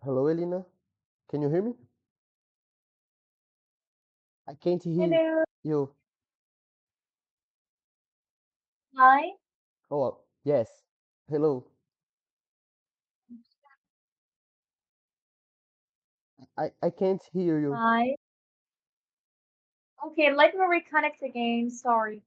Hello, Elena. Can you hear me? I can't hear Hello. you. Hi. Oh, yes. Hello. I can't hear you. Hi. Okay, let me reconnect again. Sorry.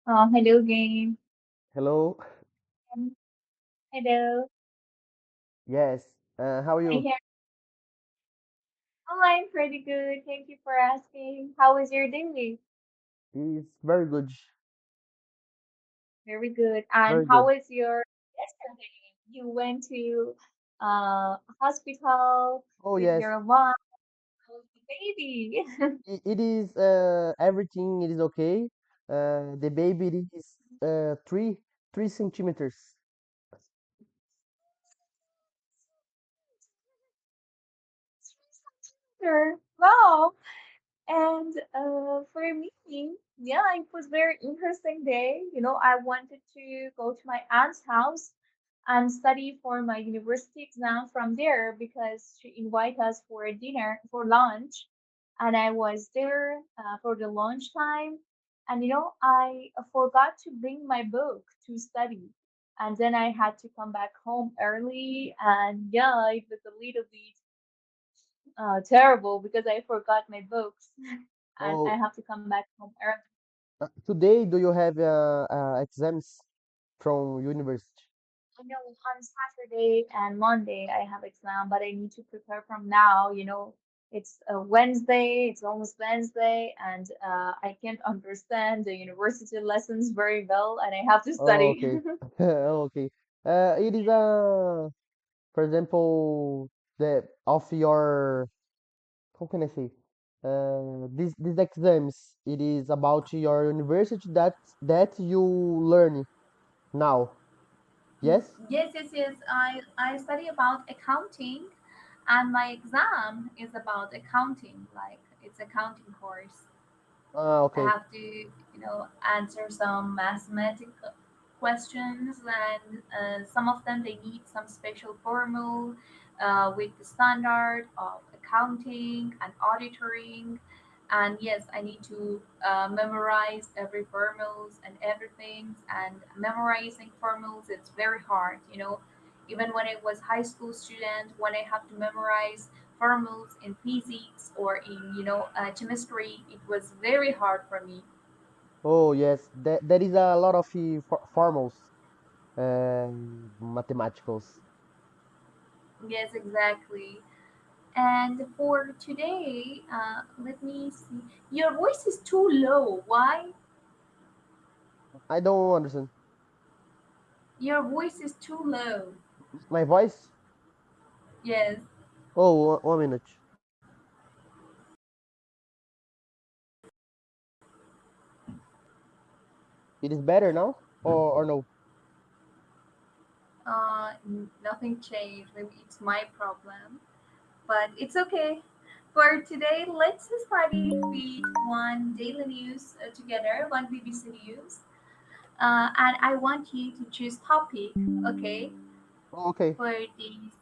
Hello again. Hello. Um, Hello. Yes. How are Can you you? hear? Oh, I'm pretty good. Thank you for asking. How was your day? It's very good. Very good. And Very how good. was your yesterday? You went to hospital Oh, with yes. your mom, with the baby. It is everything. It is okay. The baby is three centimeters. Sure. Wow. And for me, yeah, it was very interesting day. You know, I wanted to go to my aunt's house and study for my university exam from there because she invited us for a dinner for lunch, and I was there for the lunch time. And you know, I forgot to bring my book to study, and then I had to come back home early. And yeah, it was a little bit terrible because I forgot my books and I Oh, have to come back home early. today do you have exams from university? I know on Saturday and Monday I have exam, but I need to prepare from now. You know, it's Wednesday, it's almost Wednesday, and I can't understand the university lessons very well, and I have to Oh, study. okay. Okay. It is for example, the of your how can I say? These exams, it is about your university that you learn now. Yes? Yes. I study about accounting, and my exam is about accounting, like it's accounting course. Ah, I okay. have to, answer some mathematical questions, and some of them they need some special formula with the standard of accounting and auditoring. And yes, I need to memorize every formulas and everything. And memorizing formulas, it's very hard. You know, even when I was high school student, when I have to memorize formulas in physics or in chemistry, it was very hard for me. Oh, yes. There is a lot of formals, mathematicals. Yes, exactly. And for today, let me see. Your voice is too low. Why? I don't understand. Your voice is too low. My voice? Yes. Oh, one minute. It is better now or no? Nothing changed. Maybe it's my problem, but it's okay. For today, let's study with one daily news together, one BBC news. And I want you to choose topic, okay, Oh, okay. for this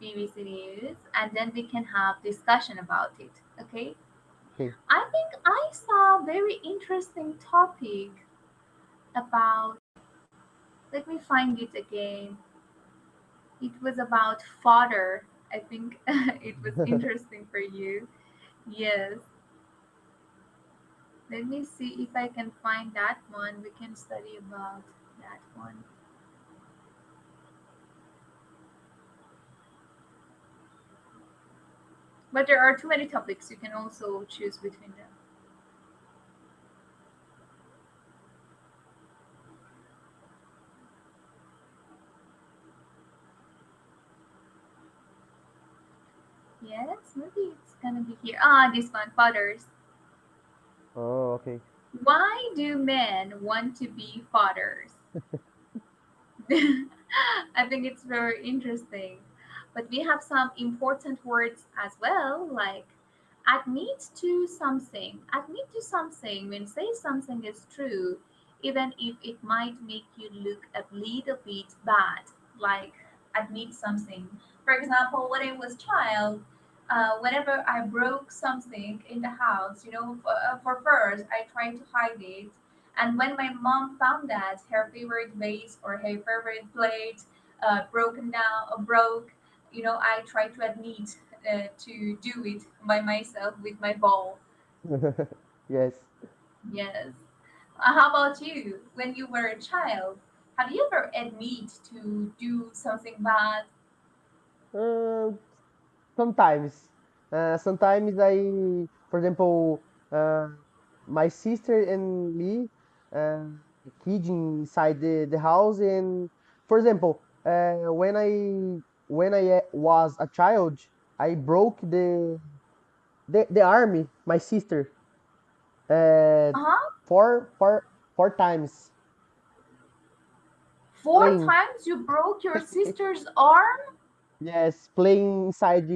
BBC News, and then we can have discussion about it, okay? Okay. I think I saw a very interesting topic about, let me find it again. It was about fodder. I think it was interesting for you. Yes. Let me see if I can find that one. We can study about that one. But there are too many topics. You can also choose between them. Yes, maybe it's gonna be here. Ah, this one, fathers. Oh, okay. Why do men want to be fathers? I think it's very interesting. But we have some important words as well, like admit to something. Admit to something means say something is true, even if it might make you look a little bit bad. Like admit something. For example, when I was child, whenever I broke something in the house, for first I tried to hide it, and when my mom found that her favorite vase or her favorite plate broken down or broke, I tried to admit to do it by myself with my ball. Yes. Yes. How about you? When you were a child, have you ever admit to do something bad? Uh, Sometimes. Sometimes for example, my sister and me uh, kidding inside the house, and for example, when I was a child, I broke the army, my sister, uh, Uh huh. four times Four playing. times you broke your sister's arm? Yes, playing inside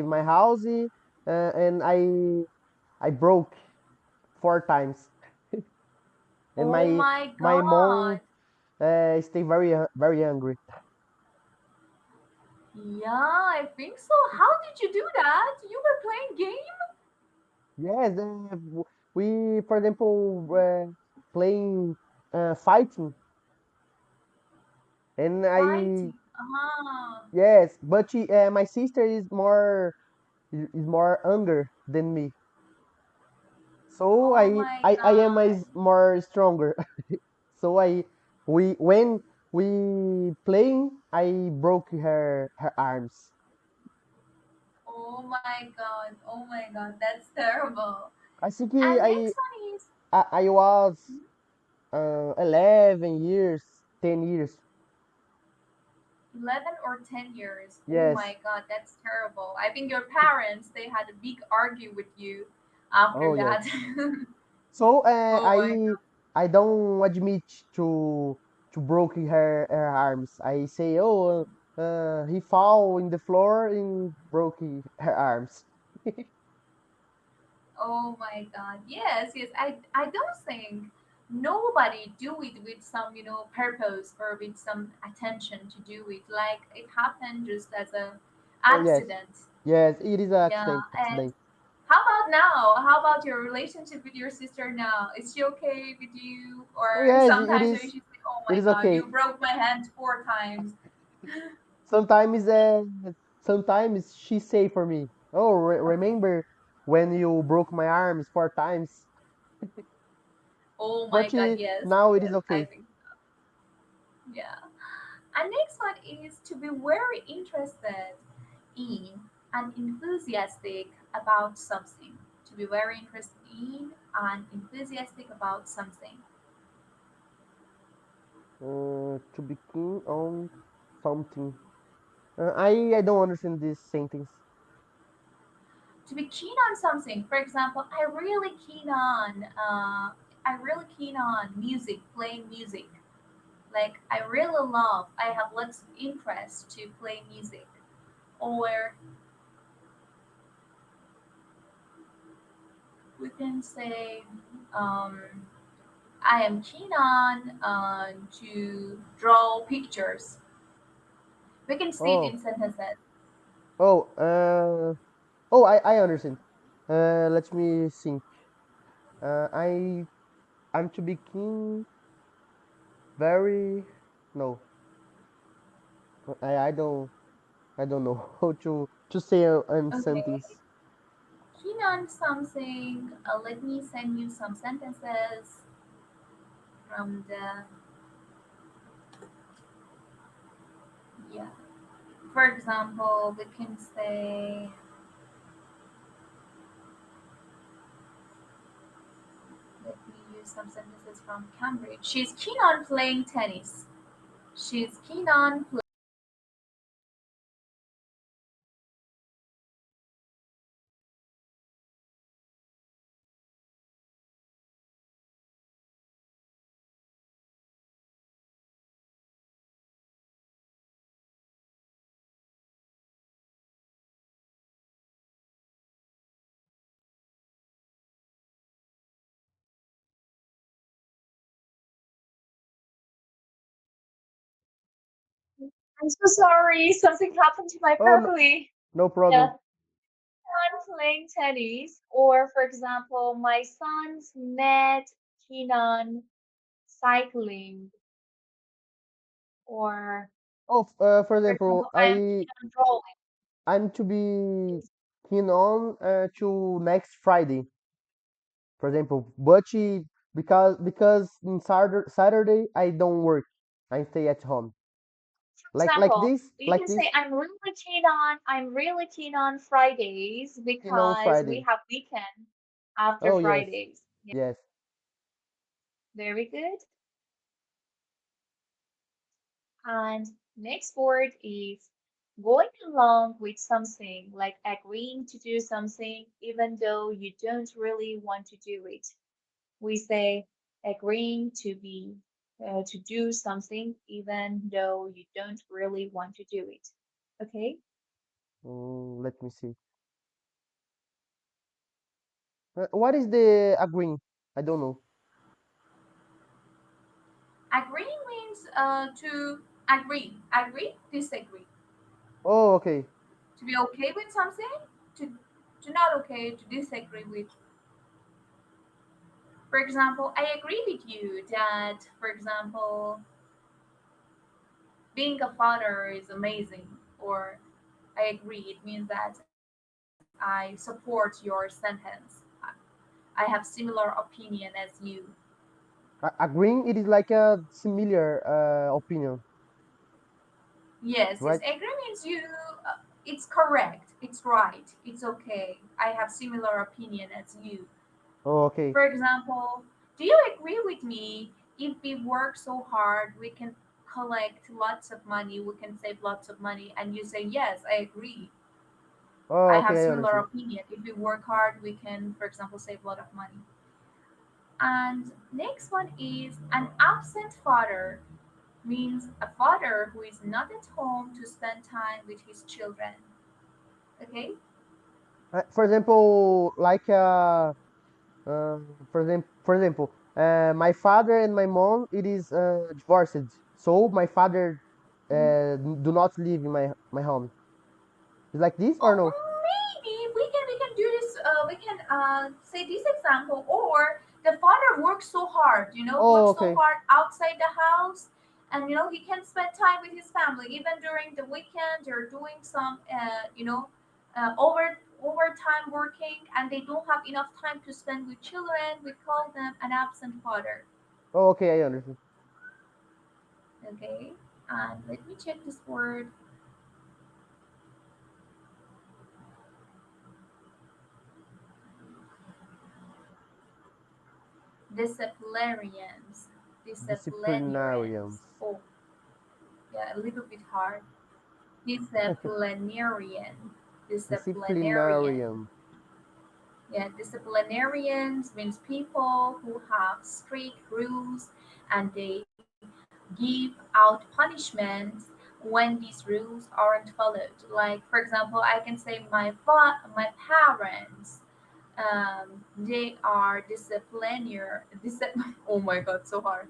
my house, and I broke four times, and Oh my my my mom god. stay very angry. Yeah, I think so. How did you do that? You were playing game? Yes, we for example playing fighting, and I Fighting. Ah. yes, but my sister is more younger than me, so Oh I my I, I am god. is more stronger. So we when we playing, I broke her arms. Oh my god. Oh my god. That's terrible. I think And next one is I was 11 years, 10 years. 11 or 10 years. Oh Yes. my god. That's terrible. I think your parents, they had a big argue with you after Oh yes. that. So Oh my god. I don't admit to broke her arms. I say, oh, he fall in the floor and broke her arms. Oh my god. Yes, yes. I don't think nobody do it with some, purpose or with some attention to do it. Like it happened just as a Yes, accident. yes, it is an Yeah. And accident. how about now? How about your relationship with your sister now? Is she okay with you? Oh Or yes, sometimes maybe she say, "Oh it my is god, okay. you broke my hand 4 times." Sometimes sometimes she say for me, oh, remember when you broke my arms four times? Oh my But god, yes, now it is yes. I okay. think yeah. And next one is to be very interested in and enthusiastic about something. To be very interested in and enthusiastic about something. To be keen on something. I don't understand this sentence. To be keen on something. For example, I really keen on music, playing music. Like I really love. I have lots of interest to play music. Or we can say um, I am keen on to draw pictures. We can see it Oh, in sentences. oh, I understand. Let me think. I'm to be keen very no. I don't know how to say a Okay. sentence. Keen on something. Let me send you some sentences from the yeah. For example, we can say let me use some sentences from Cambridge. She's keen on playing tennis. She's keen on I'm so sorry. Something happened to my Oh, no, family. no Yeah, problem. son playing tennis, or for example, my sons met Kenan cycling, or Oh, for for example, example, I am Kenan drawing. I'm to be Yes, keen on to next Friday, for example. But because in Saturday I don't work, I stay at home. for example, you Like can this, say I'm really keen on Fridays keen on because we Friday. have weekend after Oh yes, Fridays. Yeah, yes. very good. And next word is going along with something, like agreeing to do something even though you don't really want to do it. We say agreeing to do something even though you don't really want to do it. Okay? Let me see. What is the agreeing? I don't know. Agreeing means to agree, agree, disagree, Oh, okay. to be okay with something, to to not okay, to disagree with. For example, I agree with you that, for example, being a father is amazing, or I agree. It means that I support your sentence. I have similar opinion as you. Agreeing, it is like a similar opinion, Yes, yes. right? Agree means you. It's correct. It's right. It's okay. I have similar opinion as you. Oh, okay. For example, do you agree with me? If we work so hard, we can collect lots of money. We can save lots of money. And you say yes, I agree. Oh, I have okay, I similar understand. opinion. If we work hard, we can, for example, save a lot of money. And next one is an absent father means a father who is not at home to spend time with his children. Okay? For example, like for example, my father and my mom, it is divorced. So my father do not live in my home. It's like this or Oh, no? maybe we can do this. We can say this example. Or the father works so hard, Oh, works so okay. hard outside the house, and he can spend time with his family even during the weekend. They're doing some, overtime working, and they don't have enough time to spend with children. We call them an absent father. Oh, okay, I understand. Okay, and let me check this word. Disciplinarians. Disciplinarians. Disciplinarians. Oh, yeah, a little bit hard. Disciplinarian. Disciplinarian. Disciplinarian. Yeah, disciplinarians means people who have strict rules and they give out punishments when these rules aren't followed. Like, for example, I can say my parents, they are oh my god, so hard.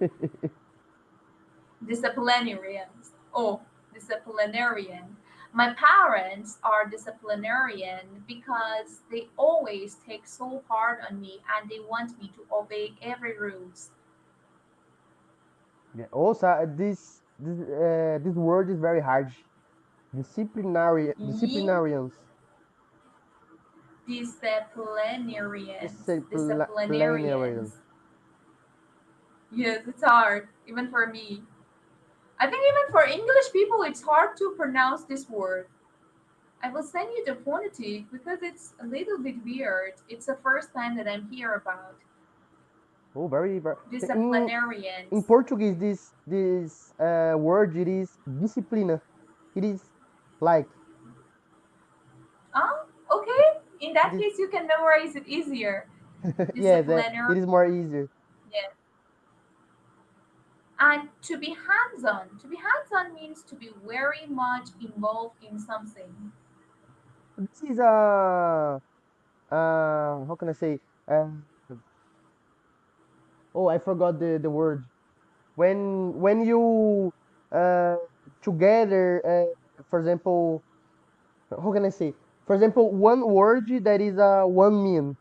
Disciplinarians. Oh, disciplinarian. My parents are disciplinarian because they always take so hard on me and they want me to obey every rules. Yeah. Also, this word is very hard. Ye Disciplinarians. disciplinarians. Disciplinarians. Disciplinarians. Yes, it's hard, even for me. I think even for English people, it's hard to pronounce this word. I will send you the phonetic because it's a little bit weird. It's the first time that I'm here about Oh, very. In disciplinarians. Portuguese, this word, it is disciplina. It is like Oh, okay. In it that is. case, you can memorize it easier. Yeah, that Disciplinary. it is more easier. Yeah. And to be hands-on. To be hands-on means to be very much involved in something. This is how can I say? Uh, oh, I forgot the word. When you uh together, for example, how can I say? For example, one word that is one mean,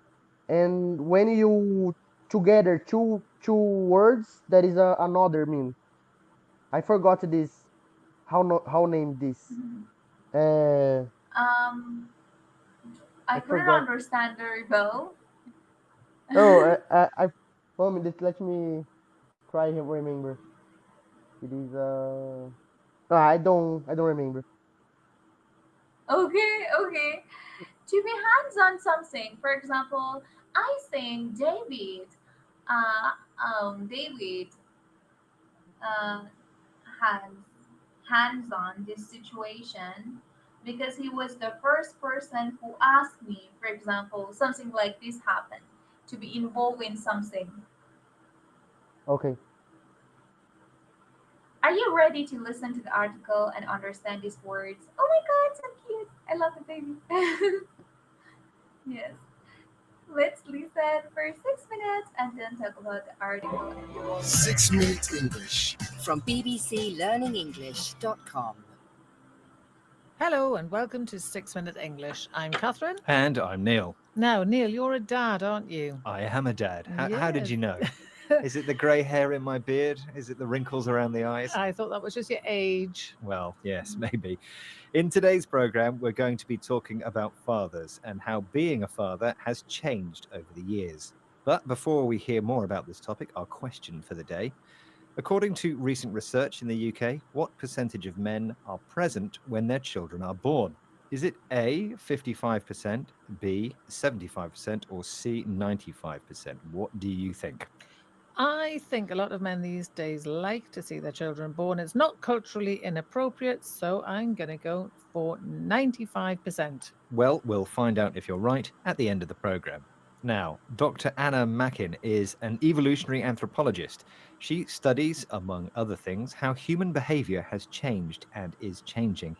and when you together two words that is another mean. I forgot this. How no, how name this? Mhm. Uh, Um, I I couldn't forgot. understand very well. Oh, I 1 minute. Let me try and remember. It is I don't remember. Okay, okay. To be hands on something, for example, I think uh, David uh, has hands on this situation because he was the first person who asked me, for example, something like this happened, to be involved in something. Okay. Are you ready to listen to the article and understand these words? Oh my god, so cute! I love the baby. Yes. Let's listen for 6 minutes and then talk about the article and the meaning. 6 Minute English from bbclearningenglish.com. Hello and welcome to 6 Minute English. I'm Catherine. And I'm Neil. Now, Neil, you're a dad, aren't you? I am a dad. How did Yes. you know? Is it the grey hair in my beard? Is it the wrinkles around the eyes? I thought that was just your age. Well, yes, maybe. In today's programme, we're going to be talking about fathers and how being a father has changed over the years. But before we hear more about this topic, our question for the day. According to recent research in the UK, what percentage of men are present when their children are born? Is it A, 55%, B, 75%, or C, 95%? What do you think? I think a lot of men these days like to see their children born. It's not culturally inappropriate, so I'm going to go for 95%. Well, we'll find out if you're right at the end of the programme. Now, Dr. Anna Mackin is an evolutionary anthropologist. She studies, among other things, how human behaviour has changed and is changing.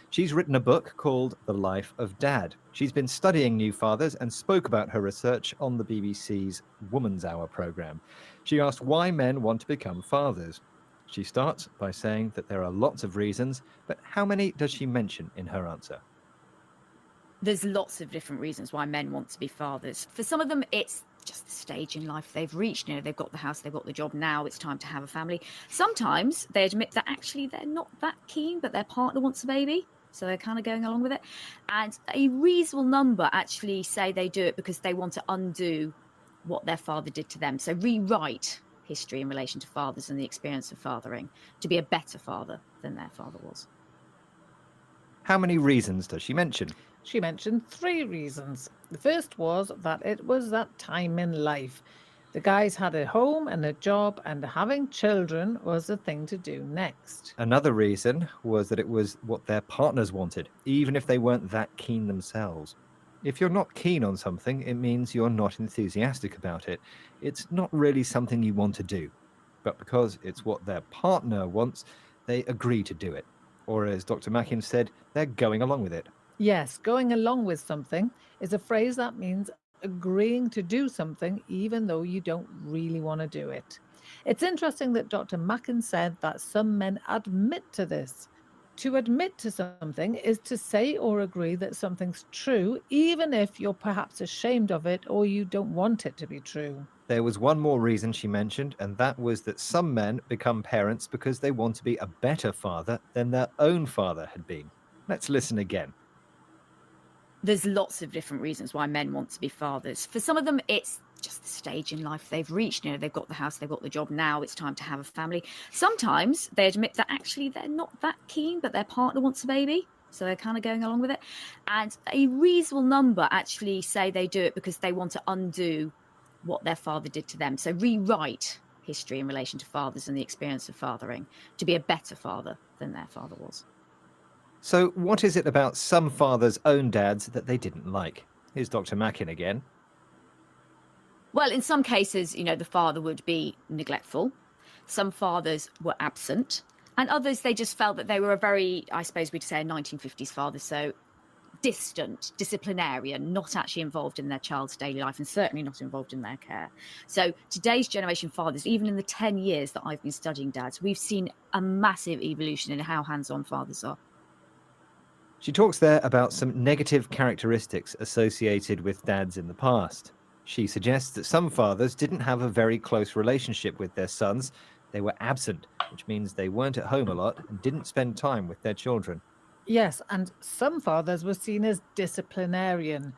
She's written a book called The Life of Dad. She's been studying new fathers and spoke about her research on the BBC's Woman's Hour programme. She asked why men want to become fathers. She starts by saying that there are lots of reasons, but how many does she mention in her answer? There's lots of different reasons why men want to be fathers. For some of them, it's just the stage in life they've reached. You know, they've got the house, they've got the job, now it's time to have a family. Sometimes they admit that actually they're not that keen, but their partner wants a baby, so they're kind of going along with it. And a reasonable number actually say they do it because they want to undo what their father did to them. So rewrite history in relation to fathers and the experience of fathering to be a better father than their father was. How many reasons does she mention? She mentioned 3 reasons. The first was that it was that time in life. The guys had a home and a job, and having children was the thing to do next. Another reason was that it was what their partners wanted, even if they weren't that keen themselves. If you're not keen on something, it means you're not enthusiastic about it. It's not really something you want to do. But because it's what their partner wants, they agree to do it. Or as Dr. Mackin said, they're going along with it. Yes, going along with something is a phrase that means agreeing to do something even though you don't really want to do it. It's interesting that Dr. Mackin said that some men admit to this. To admit to something is to say or agree that something's true, even if you're perhaps ashamed of it or you don't want it to be true. There was one more reason she mentioned, and that was that some men become parents because they want to be a better father than their own father had been. Let's listen again. There's lots of different reasons why men want to be fathers. For some of them, it's just the stage in life they've reached. You know, they've got the house, they've got the job, now it's time to have a family. Sometimes they admit that actually they're not that keen, but their partner wants a baby, so they're kind of going along with it. And a reasonable number actually say they do it because they want to undo what their father did to them. So rewrite history in relation to fathers and the experience of fathering to be a better father than their father was. So, what is it about some fathers' own dads that they didn't like? Here's Dr. Mackin again. Well, in some cases, you know, the father would be neglectful. Some fathers were absent, and others, they just felt that they were a very, I suppose we'd say, a 1950s father. So distant disciplinarian, not actually involved in their child's daily life and certainly not involved in their care. So today's generation fathers, even in the 10 years that I've been studying dads, we've seen a massive evolution in how hands-on fathers are. She talks there about some negative characteristics associated with dads in the past. She suggests that some fathers didn't have a very close relationship with their sons. They were absent, which means they weren't at home a lot and didn't spend time with their children. Yes, and some fathers were seen as disciplinarian.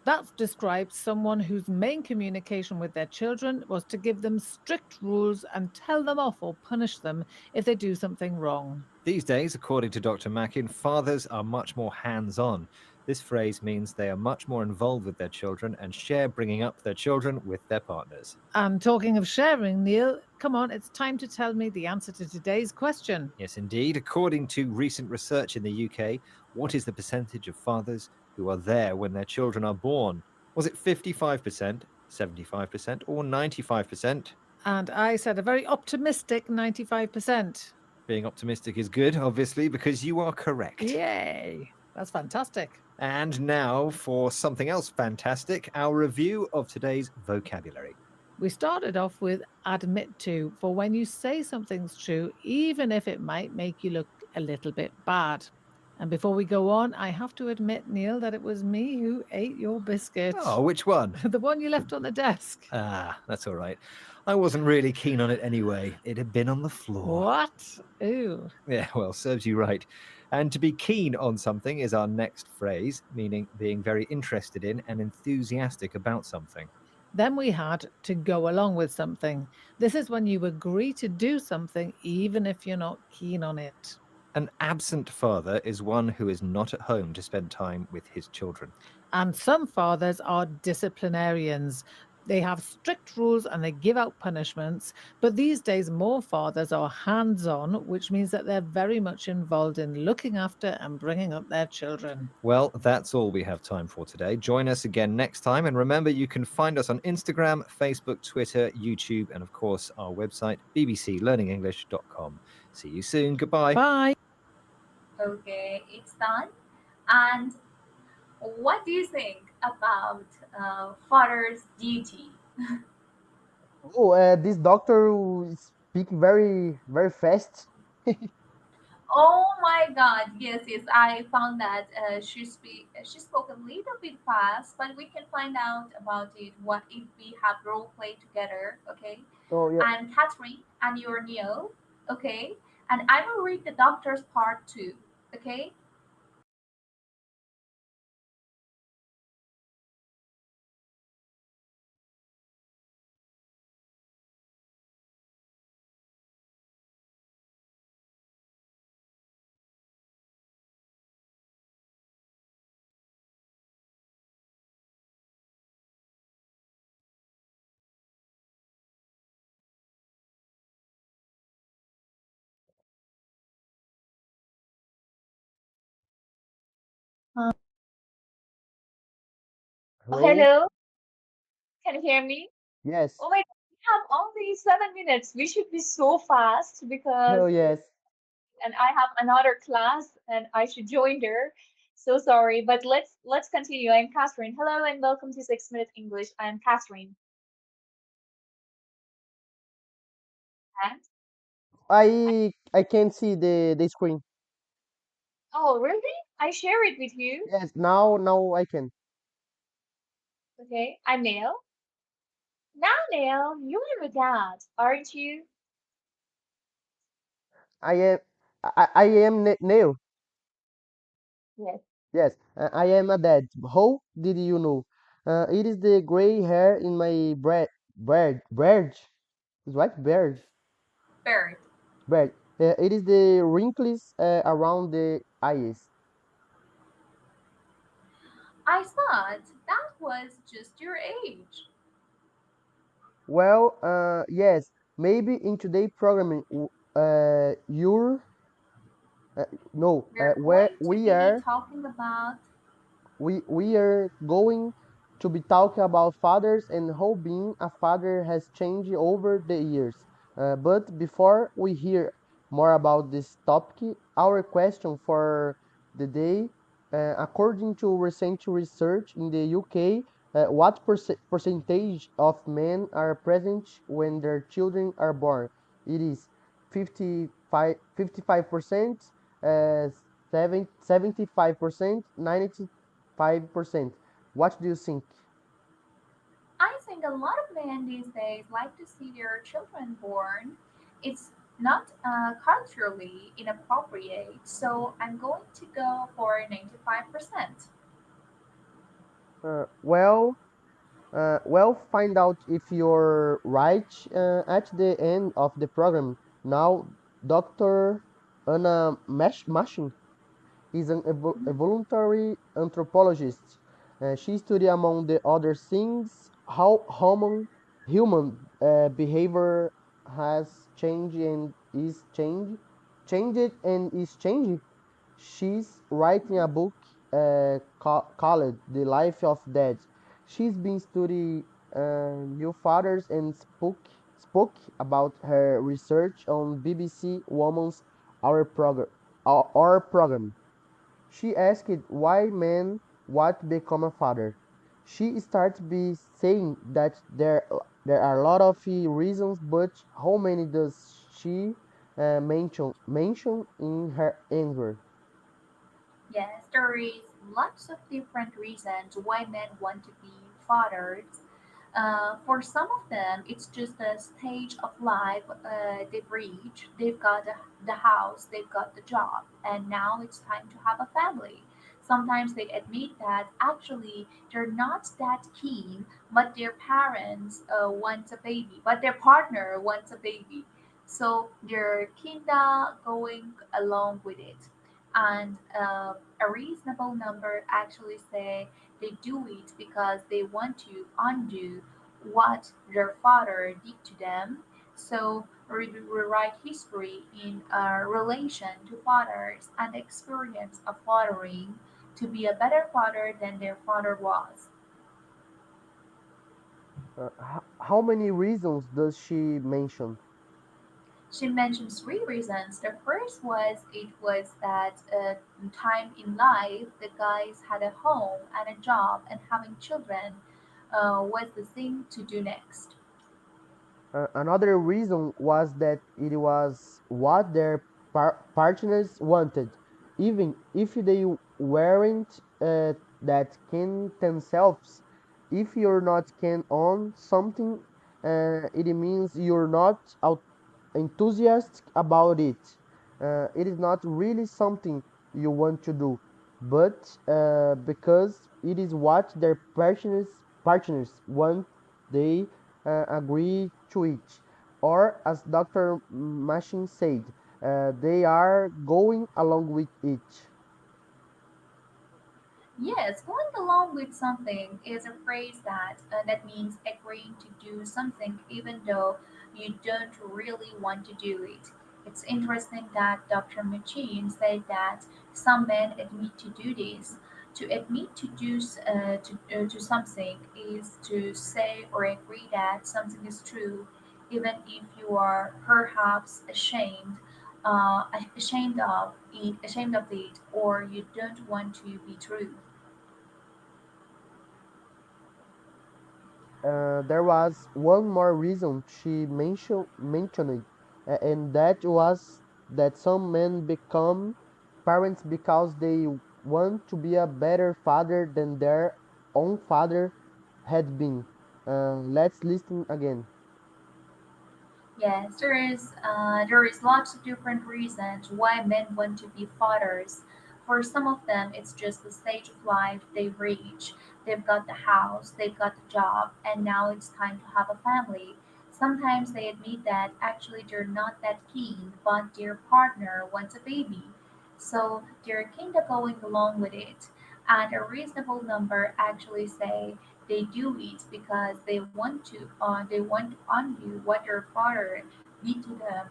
That describes someone whose main communication with their children was to give them strict rules and tell them off or punish them if they do something wrong. These days, according to Dr. Mackin, fathers are much more hands on. This phrase means they are much more involved with their children and share bringing up their children with their partners. And talking of sharing, Neil, come on, it's time to tell me the answer to today's question. Yes, indeed. According to recent research in the UK, what is the percentage of fathers who are there when their children are born? Was it 55%, 75%, or 95%? And I said a very optimistic 95%. Being optimistic is good, obviously, because you are correct. Yay! That's fantastic. And now for something else fantastic, our review of today's vocabulary. We started off with admit to, for when you say something's true, even if it might make you look a little bit bad. And before we go on, I have to admit, Neil, that it was me who ate your biscuit. Oh, which one? The one you left on the desk. Ah, that's all right. I wasn't really keen on it anyway. It had been on the floor. What? Ooh. Yeah, well, serves you right. And to be keen on something is our next phrase, meaning being very interested in and enthusiastic about something. Then we had to go along with something. This is when you agree to do something even if you're not keen on it. An absent father is one who is not at home to spend time with his children. And some fathers are disciplinarians. They have strict rules and they give out punishments. But these days, more fathers are hands on, which means that they're very much involved in looking after and bringing up their children. Well, that's all we have time for today. Join us again next time. And remember, you can find us on Instagram, Facebook, Twitter, YouTube, and of course, our website, bbclearningenglish.com. See you soon. Goodbye. Bye. Okay, it's done. And what do you think about father's duty? Oh, this doctor who speak very fast. Oh my God! Yes, yes. I found that she spoke a little bit fast, but we can find out about it. What if we have role play together? Okay. Oh yeah. I'm Catherine, and you're Neil. Okay. And I will read the doctor's part too. Okay. Uh, Hello. hello, can you hear me? Yes. Oh my God, we have only 7 minutes. We should be so fast because Oh yes. and I have another class and I should join there. So sorry, but let's continue. I'm Catherine. Hello and welcome to 6 Minute English. I'm Catherine. And I can't see the screen. oh, really? I share it with you. Yes. Now I can. Okay, I'm Neil. Now, Neil, you are a dad, aren't you? I am I am Neil. Yes. Yes. I am a dad. How did you know? It is the gray hair in my beard. Is right? Bird. Beard. It is the wrinkles around the eyes. I thought that was just your age. Well, yes. Maybe in today programming, you're no, We're where going to be talking about we are going to be talking about fathers and how being a father has changed over the years. But before we hear more about this topic, our question for the day According to recent research in the UK, what percentage of men are present when their children are born? It is 55%, uh, 75%, 95%. What do you think? I think a lot of men these days like to see their children born. It's not culturally inappropriate, so I'm going to go for 95%. Uh, well, find out if you're right at the end of the program. Now, Dr. Anna Mashin is a voluntary anthropologist. She studied, among the other things, how human behavior has changed and is changing. She's writing a book called The Life of Dead. She's been studying new fathers and spoke about her research on BBC Woman's Our program. She asked why men want to become a father. She starts by saying that there are a lot of reasons, but how many does she mention in her answer? Yes, there is lots of different reasons why men want to be fathers. For some of them, it's just a stage of life they've reached. They've got the house, they've got the job, and now it's time to have a family. Sometimes they admit that actually they're not that keen, but their parents want a baby, but their partner wants a baby. So they're kinda going along with it. And a reasonable number actually say they do it because they want to undo what their father did to them. So rewrite history in relation to fathers and experience of fathering to be a better father than their father was. How many reasons does she mention? She mentioned three reasons. The first was it was that time in life the guys had a home and a job and having children was the thing to do next. Another reason was that it was what their partners wanted, even if they weren't that keen themselves. If you're not keen on something, it means you're not enthusiastic about it. It is not really something you want to do, but because it is what their partners want, they agree to it. Or, as Dr. Machine said, they are going along with it. Yes, going along with something is a phrase that means agreeing to do something even though you don't really want to do it. It's interesting that Dr. Machin said that some men admit to do this. To admit to to something is to say or agree that something is true, even if you are perhaps ashamed of it, or you don't want to be true. There was one more reason she mentioned, and that was that some men become parents because they want to be a better father than their own father had been. Let's listen again. Yes, there is lots of different reasons why men want to be fathers. For some of them, it's just the stage of life they reach. They've got the house, they've got the job, and now it's time to have a family. Sometimes they admit that actually they're not that keen, but their partner wants a baby. So they're kinda going along with it. And a reasonable number actually say they do it because they want to undo what their father did to them.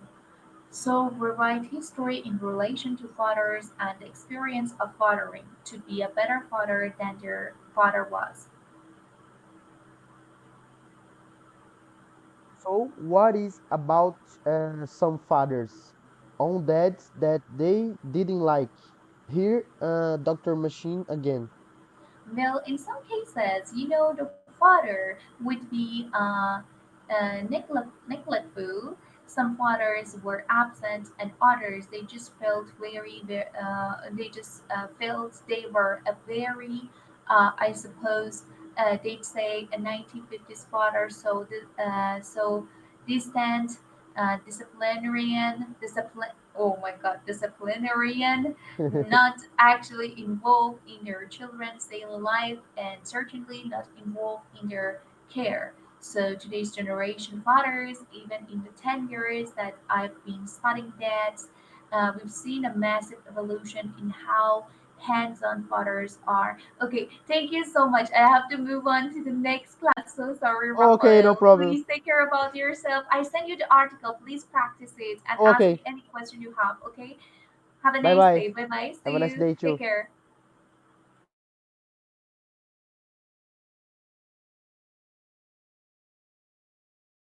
So rewrite history in relation to fathers and the experience of fathering to be a better father than their father was. So, what is about some fathers on dads that they didn't like? Here, Dr. Machine again. Well, in some cases, the father would be neglectful. Some fathers were absent, and others they just felt they just felt they were a very, I suppose, they'd say a 1950s father. So distant, Oh my God, disciplinarian, not actually involved in their children's daily life and certainly not involved in their care. So today's generation fathers, even in the 10 years that I've been studying that, we've seen a massive evolution in how hands-on fathers are. Okay, thank you so much. I have to move on to the next class. So sorry, Okay, no Rafael. problem. Please take care about yourself. I sent you the article. Please practice it and ask me Okay, any question you have. Okay. Have a bye nice bye. day. Bye bye. Have a See nice you. day Take too. care.